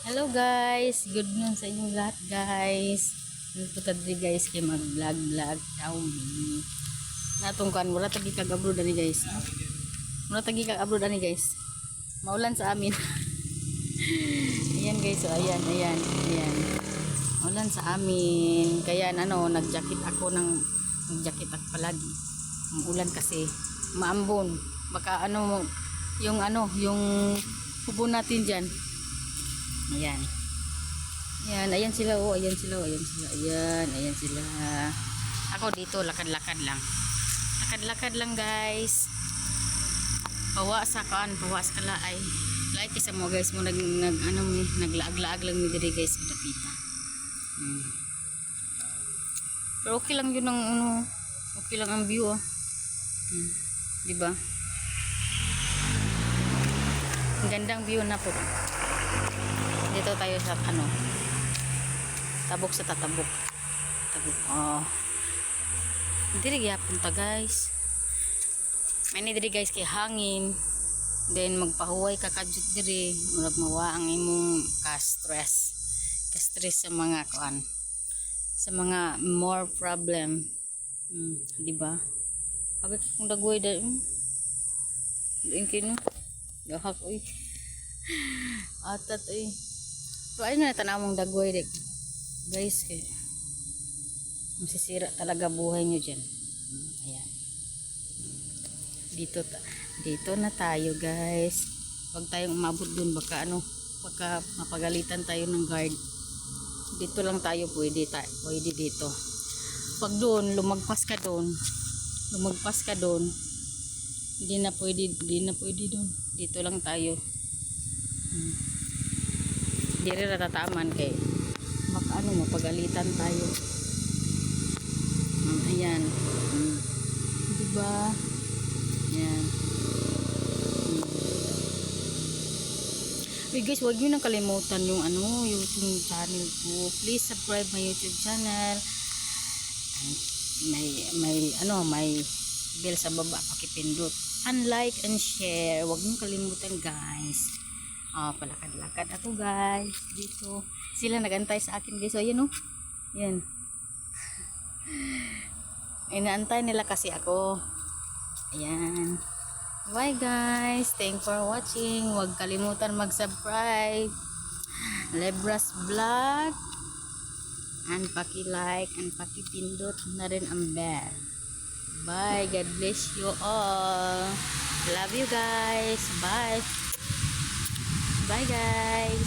Hello guys, good noon sa inyong lahat guys. Nagpunta din guys kay mag-vlog daw mi. Natungkan wala tagi kag abroad ani guys. Wala tagi kag abroad ani guys. Maulan sa amin. Ayan guys, so ayan. Maulan sa amin. Kaya nag-jacket ako palagi. Umulan kasi maambon. Baka yung hubo natin diyan. Ayan. Ayan sila. Ayan sila. Ako dito lakad-lakad lang. Lakad-lakad lang, guys. Pawa sa kalaay. Like isa mo guys mo naglaag-laag lang mi diri guys dapita. Pero okay lang 'yun okay lang ang view. Di ba? Ang gandang view na po. Dito tayo sa tabok sa tatabok. Diri gyapon ta guys. May ni diri guys kay hangin. Then magpahuway ka kadyot diri, murag mawa ang imong ka-stress sa mga sa mga more problem. Di ba? Abi kung dagoy da. Diin kino. Gahak oy. Atat oy. So ayun na tanamong dagoy dik. Guys, masisira talaga buhay nyo dyan. Ayan. Dito na tayo guys. Huwag tayong umabot dun. Baka mapagalitan tayo ng guard. Dito lang tayo pwede dito. Pag doon, lumagpas ka doon. Hindi na pwede doon. Dito lang tayo. Hindi rin natataman kay mapagalitan tayo. Ayan. Diba? Ayan. Hey guys, huwag nyo nang kalimutan yung YouTube channel ko. Please subscribe my YouTube channel. May bell sa baba, pakipindot. And like and share. Huwag nyo kalimutan guys. Palakad-lakad ako guys dito. Sila nagantay sa akin guys. So ayan Ayan. Inaantay nila kasi ako. Ayan. Bye guys. Thanks for watching. Huwag kalimutan mag-subscribe. Lebras Vlog. And paki-like and paki-pindot na rin ang bell. Bye. God bless you all. Love you guys. Bye. Bye guys.